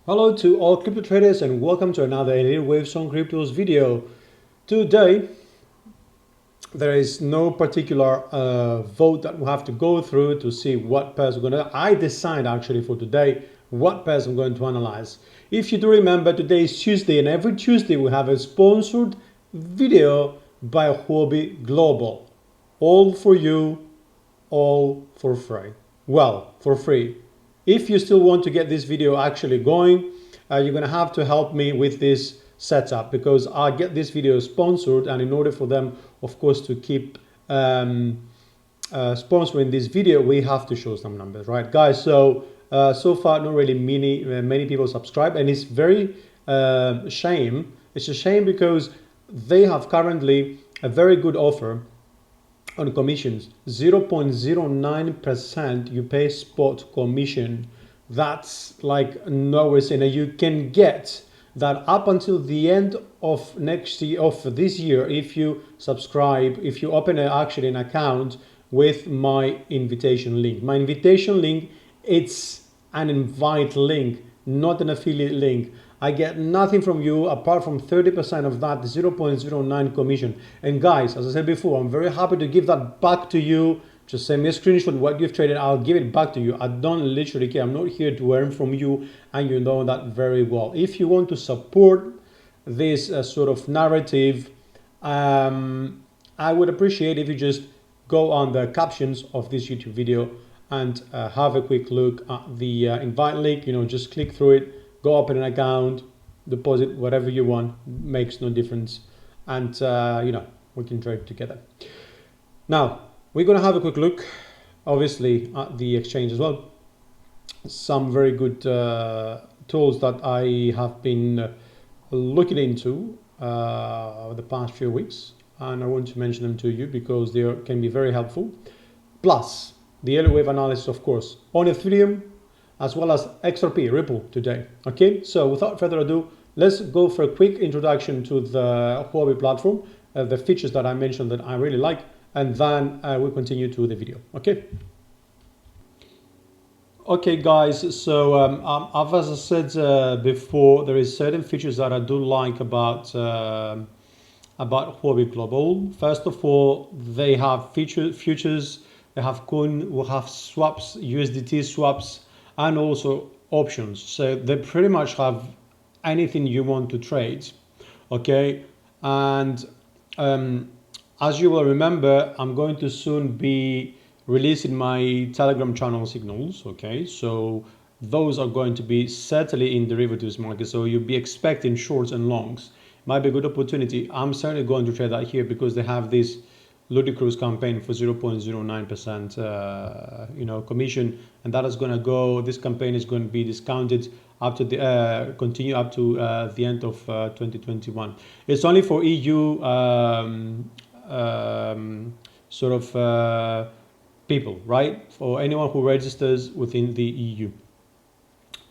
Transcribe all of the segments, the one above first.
Hello to all crypto traders and welcome to another Elliott Waves on Cryptos video. Today, there is no particular vote that we have to go through to see what pairs we're going to. I decide actually for today what pairs I'm going to analyze. If you do remember, today is Tuesday and every Tuesday we have a sponsored video by Huobi Global. All for you, all for free. Well, for free. If you still want to get this video actually going, you're going to have to help me with this setup because I get this video sponsored, and in order for them, of course, to keep sponsoring this video, we have to show some numbers, right, guys? So so far, not really many people subscribe, and it's very shame. It's a shame because they have currently a very good offer on commissions. 0.09% you pay spot commission. That's like nowhere seen. You can get that up until the end of this year if you subscribe, if you open actually an account with my invitation link. My invitation link, it's an invite link, not an affiliate link. I get nothing from you apart from 30% of that 0.09 commission. And guys, as I said before, I'm very happy to give that back to you. Just send me a screenshot what you've traded. I'll give it back to you. I don't literally care. I'm not here to earn from you, and you know that very well. If you want to support this sort of narrative, I would appreciate if you just go on the captions of this YouTube video and have a quick look at the invite link. Just click through it. Go open an account, deposit whatever you want, makes no difference. And, we can trade together. Now, we're going to have a quick look, obviously, at the exchange as well. Some very good tools that I have been looking into the past few weeks. And I want to mention them to you because they can be very helpful. Plus, the Elliott wave analysis, of course, on Ethereum, as well as XRP, Ripple today. Okay, so without further ado, let's go for a quick introduction to the Huobi platform, the features that I mentioned that I really like, and then we'll continue to the video. Okay, guys, so as I said before, there is certain features that I do like about Huobi Global. First of all, they have futures, they have coin, we have swaps, USDT swaps, and also options. So they pretty much have anything you want to trade. Okay, and as you will remember, I'm going to soon be releasing my Telegram channel signals. Okay, so those are going to be certainly in derivatives market, so you'll be expecting shorts and longs. Might be a good opportunity. I'm certainly going to trade that here because they have this ludicrous campaign for 0.09% commission, and that is going to go, this campaign is going to be discounted up to the continue up to the end of 2021. It's only for EU people, right? For anyone who registers within the EU.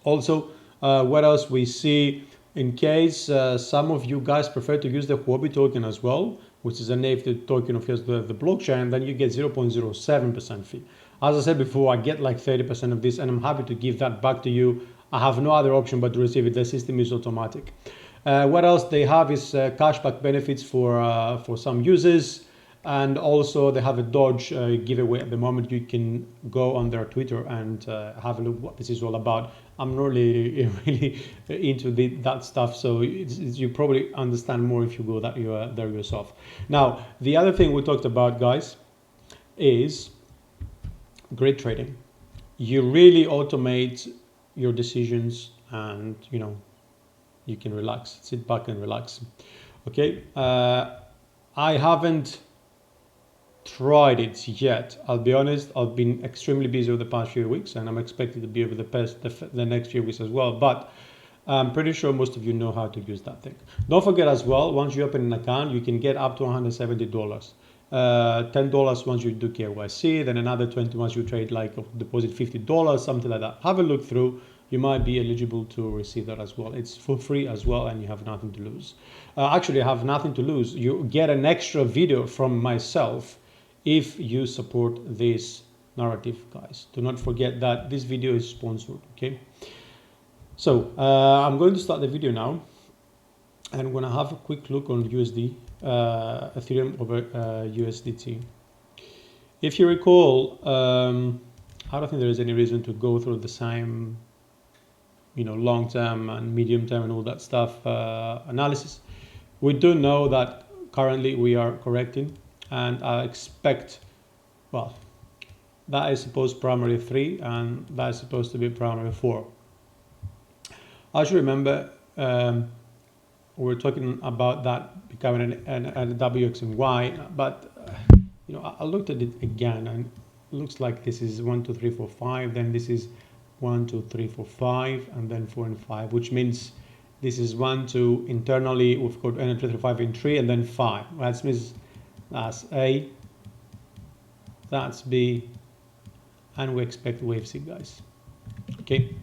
Also, what else we see, in case some of you guys prefer to use the Huobi token as well, which is a native token of the blockchain, then you get 0.07% fee. As I said before, I get like 30% of this, and I'm happy to give that back to you. I have no other option but to receive it. The system is automatic. What else they have is cashback benefits for some users, and also they have a Dodge giveaway at the moment. You can go on their Twitter and have a look what this is all about. I'm not really into that stuff, so you probably understand more if you go there yourself. Now, the other thing we talked about, guys, is grid trading. You really automate your decisions, and you can relax, sit back and relax. Okay, I haven't tried it yet. I'll be honest, I've been extremely busy over the past few weeks, and I'm expected to be over the next few weeks as well, but I'm pretty sure most of you know how to use that thing. Don't forget as well, once you open an account, you can get up to $170. $10 once you do KYC, then another 20 once you trade, like deposit $50, something like that. Have a look through. You might be eligible to receive that as well. It's for free as well, and you have nothing to lose. Actually, I have nothing to lose. You get an extra video from myself if you support this narrative, guys. Do not forget that this video is sponsored. Okay, So I'm going to start the video now, and I'm going to have a quick look on USD, Ethereum over USDT. If you recall, I don't think there is any reason to go through the same, long term and medium term and all that stuff analysis. We do know that currently we are correcting, and I expect, well, that is supposed primary 3 and that is supposed to be primary 4. As you remember, we were talking about that becoming a W, X, and Y, but I looked at it again, and it looks like this is 1, 2, 3, 4, 5. Then this is 1, 2, 3, 4, 5, and then 4 and 5, which means this is 1, 2 internally. We've got 1, 2, 3, 5 in 3, and then 5. That means that's A, that's B, and we expect wave C, guys. Okay.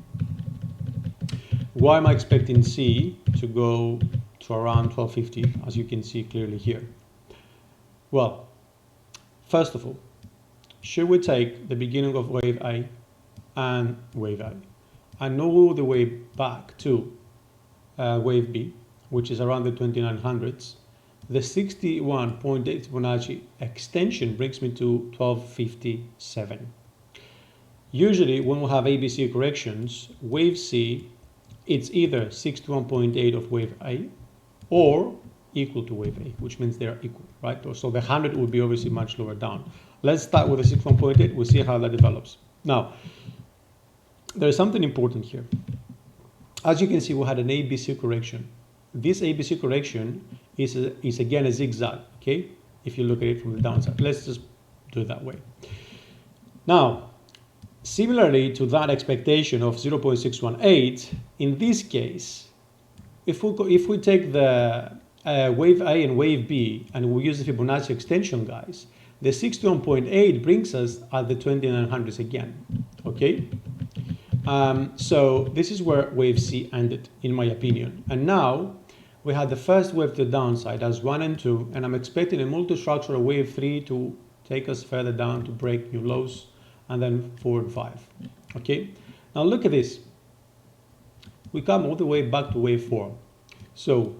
Why am I expecting C to go to around 1250, as you can see clearly here? Well, first of all, should we take the beginning of wave A and wave A and go all the way back to wave B, which is around the 2900s, the 61.8 Fibonacci extension brings me to 1257. Usually when we have ABC corrections, wave C, it's either 61.8 of wave A or equal to wave A, which means they're equal, right? So the 100 would be obviously much lower down. Let's start with the 61.8. We'll see how that develops. Now, there is something important here. As you can see, we had an ABC correction. This ABC correction is again a zigzag, okay? If you look at it from the downside. Let's just do it that way. Now, similarly to that expectation of 0.618, in this case, if we take the wave A and wave B and we use the Fibonacci extension, guys, the 61.8 brings us at the 2900s again, okay? So this is where wave C ended, in my opinion. And now we had the first wave to the downside as 1 and 2, and I'm expecting a multi-structural wave 3 to take us further down to break new lows, and then 4 and 5. Okay, now look at this. We come all the way back to wave 4. So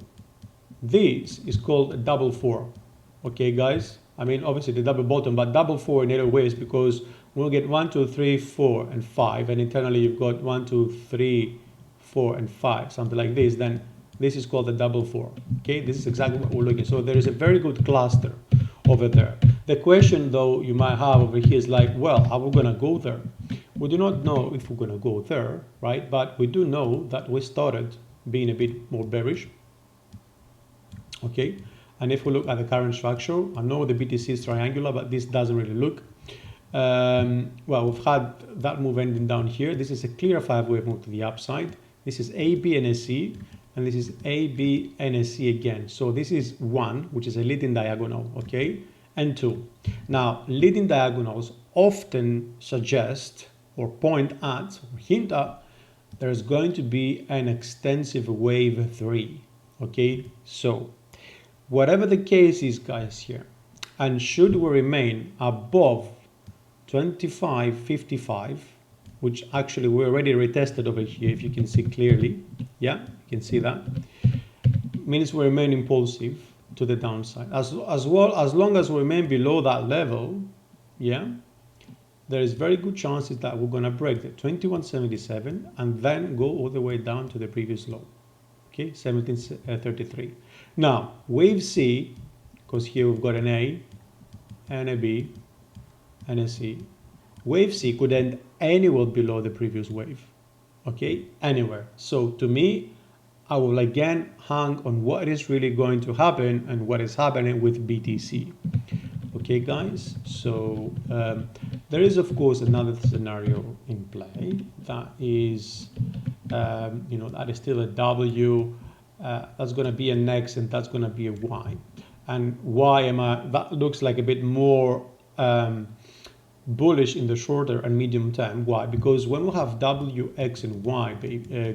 this is called a double 4. Okay, guys. I mean, obviously the double bottom, but double 4 in other ways, because we'll get 1, 2, 3, 4, and 5, and internally you've got 1, 2, 3, 4, and 5, something like this. Then this is called the double 4. Okay, this is exactly what we're looking. So there is a very good cluster over there. The question though you might have over here is like, well, are we gonna go there? We do not know if we're gonna go there, right? But we do know that we started being a bit more bearish. Okay, and if we look at the current structure, I know the BTC is triangular, but this doesn't really look. Well, we've had that move ending down here. This is a clear 5-wave move to the upside. This is AB and SC, and this is AB and SC again. So this is 1, which is a leading diagonal, okay, and 2. Now, leading diagonals often suggest or point at or hint at there's going to be an extensive wave 3, okay? So whatever the case is, guys, here, and should we remain above 25.55, which actually we already retested over here, if you can see clearly, yeah, you can see that, means we remain impulsive to the downside. As long as we remain below that level, yeah, there is very good chances that we're gonna break the 2177 and then go all the way down to the previous low, okay, 1733. Now, wave C, because here we've got an A and a B and a C, wave C could end anywhere below the previous wave, okay, anywhere. So to me, I will again hang on what is really going to happen and what is happening with BTC. Okay, guys, so there is of course another scenario in play that is, that is still a W, that's going to be an X, and that's going to be a Y. And why am I, that looks like a bit more bullish in the shorter and medium term. Why? Because when we have W, X, and Y,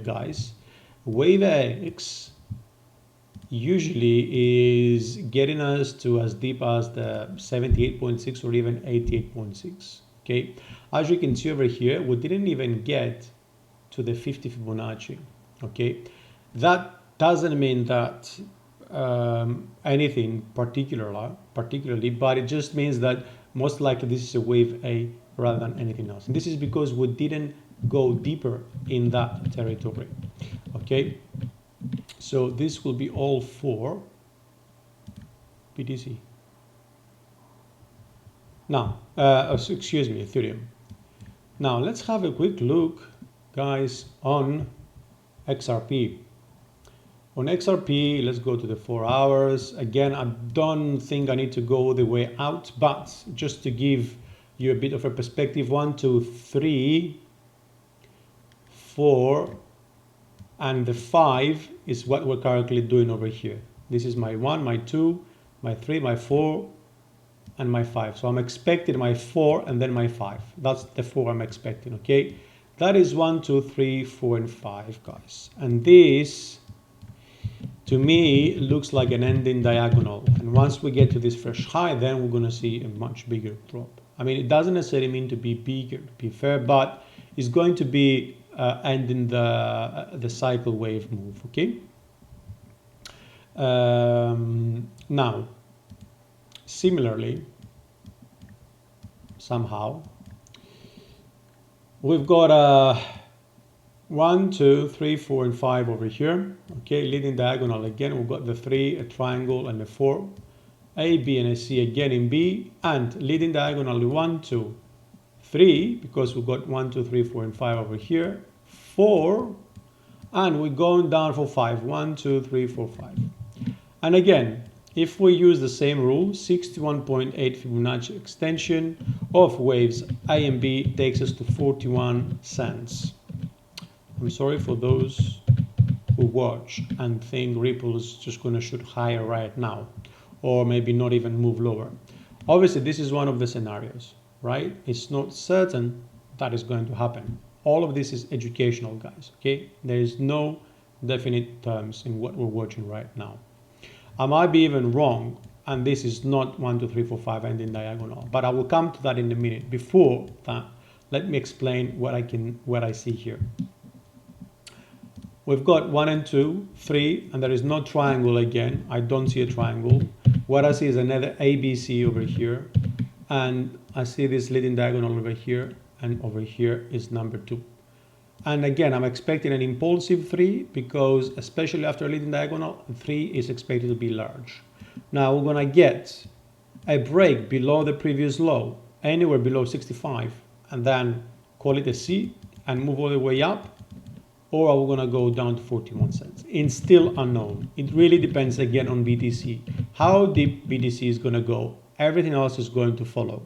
guys, wave X usually is getting us to as deep as the 78.6 or even 88.6. Okay, as you can see over here, we didn't even get to the 50 Fibonacci. Okay, that doesn't mean that anything particularly, but it just means that most likely this is a wave A rather than anything else. And this is because we didn't go deeper in that territory. Okay, so this will be all for BTC. Now, excuse me, Ethereum. Now let's have a quick look, guys, on XRP. On XRP, let's go to the 4 hours. Again, I don't think I need to go all the way out, but just to give you a bit of a perspective, 1, 2, 3, 4, and the 5 is what we're currently doing over here. This is my 1, my 2, my 3, my 4, and my 5. So I'm expecting my 4 and then my 5. That's the 4 I'm expecting, okay? That is 1, 2, 3, 4, and 5, guys. And this, to me, looks like an ending diagonal. And once we get to this fresh high, then we're going to see a much bigger drop. I mean, it doesn't necessarily mean to be bigger, to be fair, but it's going to be ending the cycle wave move, okay? Now, similarly, somehow, we've got 1, 2, 3, 4, and 5 over here. Okay, leading diagonal again. We've got the 3, a triangle, and a 4. A, B, and a C again in B, and leading diagonally 1, 2, 3, because we've got 1, 2, 3, 4, and 5 over here. 4, and we're going down for 5. 1, 2, 3, 4, 5. And again, if we use the same rule, 61.8 Fibonacci extension of waves A and B takes us to 41 cents. I'm sorry for those who watch and think Ripple is just going to shoot higher right now, or maybe not even move lower. Obviously, this is one of the scenarios, right? It's not certain that is going to happen. All of this is educational, guys, okay? There is no definite terms in what we're watching right now. I might be even wrong, and this is not 1, 2, 3, 4, 5 ending diagonal, but I will come to that in a minute. Before that, let me explain what I see here. We've got 1 and 2, 3, and there is no triangle again. I don't see a triangle. What I see is another ABC over here, and I see this leading diagonal over here, and over here is number 2. And again, I'm expecting an impulsive 3 because especially after a leading diagonal, 3 is expected to be large. Now we're going to get a break below the previous low, anywhere below 65, and then call it a C and move all the way up, or are we going to go down to 41 cents? It's still unknown. It really depends again on BTC. How deep BTC is going to go, everything else is going to follow,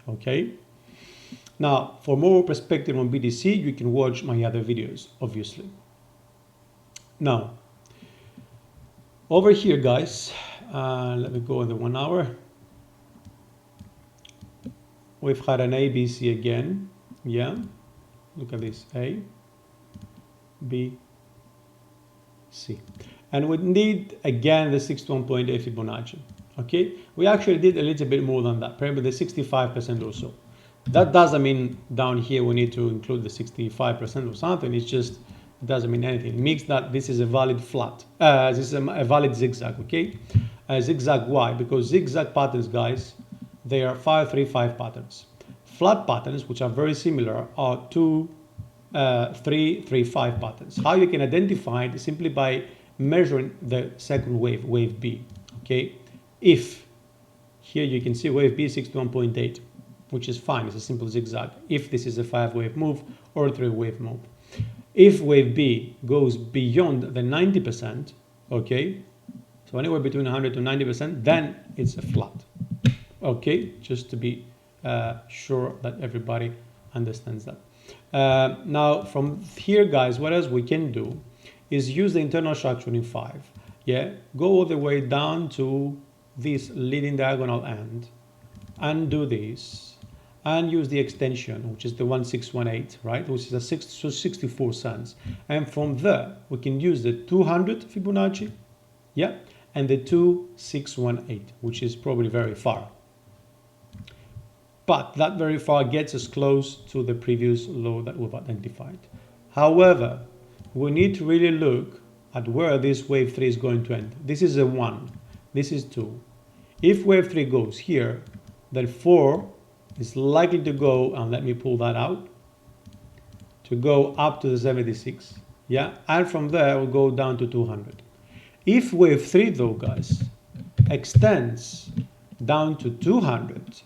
okay? Now, for more perspective on BTC, you can watch my other videos, obviously. Now, over here, guys, let me go in the 1 hour. We've had an ABC again. Yeah, look at this, A, B, C. And we need, again, the 61.8 Fibonacci, okay? We actually did a little bit more than that, probably the 65% or so. That doesn't mean down here we need to include the 65% or something. It's just, it doesn't mean anything. It means that this is a valid flat. This is a valid zigzag, okay? Zigzag, why? Because zigzag patterns, guys, they are 5, 3, 5 patterns. Flat patterns, which are very similar, are 2, 3, 3, 5 patterns. How you can identify it is simply by measuring the second wave, wave B, okay? If, here you can see wave B 61.8. which is fine, it's a simple zigzag, if this is a 5-wave move or a 3-wave move. If wave B goes beyond the 90%, okay, so anywhere between 100 to 90%, then it's a flat, okay, just to be sure that everybody understands that. Now, from here, guys, what else we can do is use the internal structure in 5, yeah, go all the way down to this leading diagonal end, and do this, and use the extension, which is the 1618, right, which is a 64 cents. And from there, we can use the 200 Fibonacci, yeah, and the 2618, which is probably very far. But that very far gets us close to the previous low that we've identified. However, we need to really look at where this wave 3 is going to end. This is a 1, this is 2. If wave 3 goes here, then 4 is likely to go, and let me pull that out, to go up to the 76, yeah, and from there we'll go down to 200. If wave 3 though, guys, extends down to 200,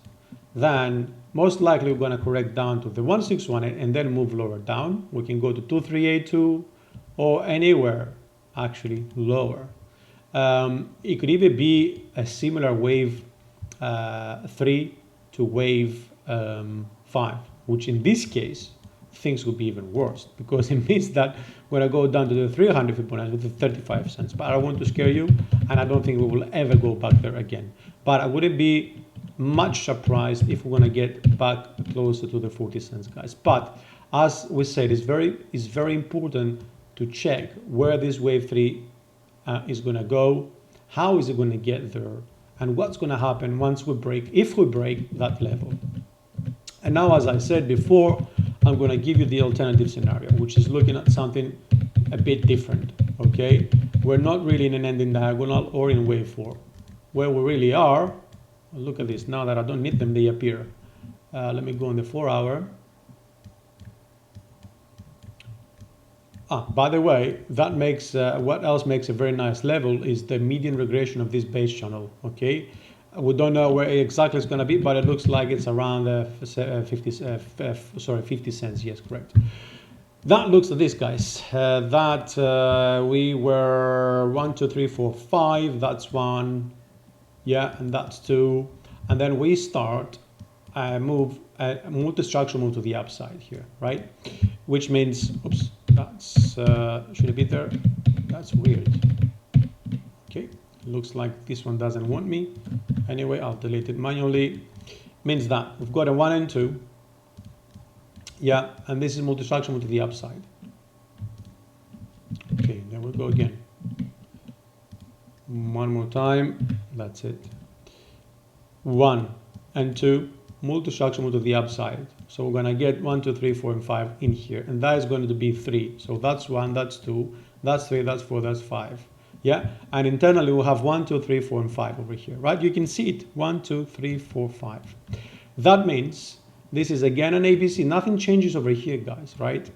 then most likely we're going to correct down to the 161 and then move lower down. We can go to 2382 or anywhere actually lower. It could either be a similar wave 3 to wave 5, which in this case things would be even worse, because it means that we're going to go down to the 300 Fibonacci with the 35 cents. But I don't want to scare you, and I don't think we will ever go back there again. But I wouldn't be much surprised if we're going to get back closer to the 40 cents, guys. But as we said, it's very important to check where this wave 3 is going to go, how is it going to get there, and what's going to happen once we break, if we break that level. And now, as I said before, I'm going to give you the alternative scenario, which is looking at something a bit different, okay? We're not really in an ending diagonal or in wave 4. Where we really are, look at this, now that I don't need them, they appear. Let me go on the 4 hour. By the way, that makes, what else makes a very nice level is the median regression of this base channel, okay? We don't know where exactly it's going to be, but it looks like it's around 50 cents. Yes, correct. That looks at this, guys. We were 1, 2, 3, 4, 5. That's 1. Yeah, and that's 2. And then we start multi-structure move to the upside here, right? Which means, oops, that's should it be there? That's weird. Okay. Looks like this one doesn't want me. Anyway, I'll delete it manually. Means that we've got a 1 and 2. Yeah, and this is multi-structure move to the upside. Okay, there we go again. One more time. That's it. 1 and 2, multi-structure move to the upside. So we're gonna get 1, 2, 3, 4, and 5 in here, and that is going to be 3. So that's 1, that's 2, that's 3, that's 4, that's 5. Yeah, and internally we'll have 1, 2, 3, 4, and 5 over here, right? You can see it, 1, 2, 3, 4, 5. That means this is again an ABC. Nothing changes over here, guys, right?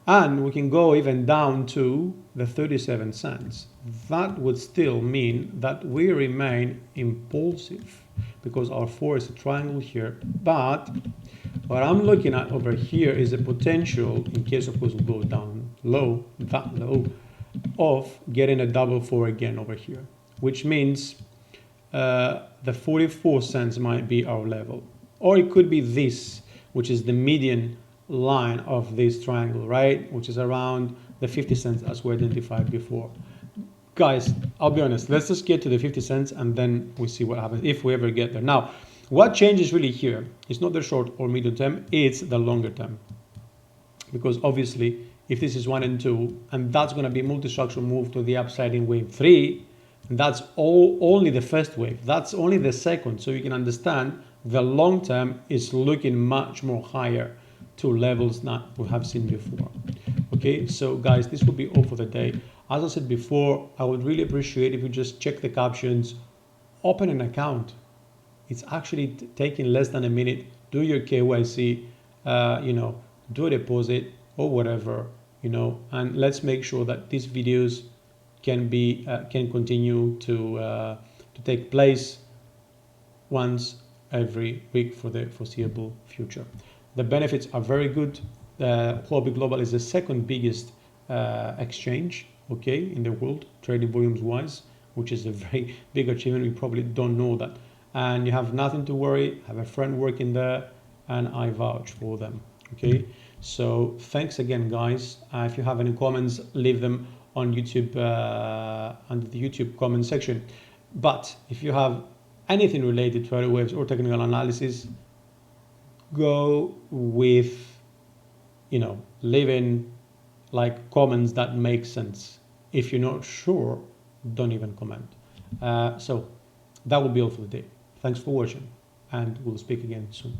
And we can go even down to the 37 cents. That would still mean that we remain impulsive because our 4 is a triangle here. But what I'm looking at over here is a potential, in case of course we go down low, that low, of getting a double 4 again over here, which means the 44 cents might be our level, or it could be this, which is the median line of this triangle, right, which is around the 50 cents as we identified before. Guys, I'll be honest, let's just get to the 50 cents and then we see what happens if we ever get there. Now, what changes really here is not the short or medium term, it's the longer term, because obviously if this is 1 and 2, and that's going to be multi-structural move to the upside in wave 3, and that's only the first wave, that's only the second. So you can understand the long term is looking much more higher to levels that we have seen before. Okay, so guys, this will be all for the day. As I said before, I would really appreciate if you just check the captions, open an account. It's actually taking less than a minute. Do your KYC, do a deposit or whatever, and let's make sure that these videos can continue to take place once every week for the foreseeable future. The benefits are very good. Huobi Global is the second biggest exchange, okay, in the world, trading volumes wise, which is a very big achievement. We probably don't know that. And you have nothing to worry. I have a friend working there, and I vouch for them. Okay, so thanks again, guys. If you have any comments, leave them on YouTube under the YouTube comment section. But if you have anything related to airwaves or technical analysis, go with, leaving like comments that make sense. If you're not sure, don't even comment. So that will be all for the day. Thanks for watching, and we'll speak again soon.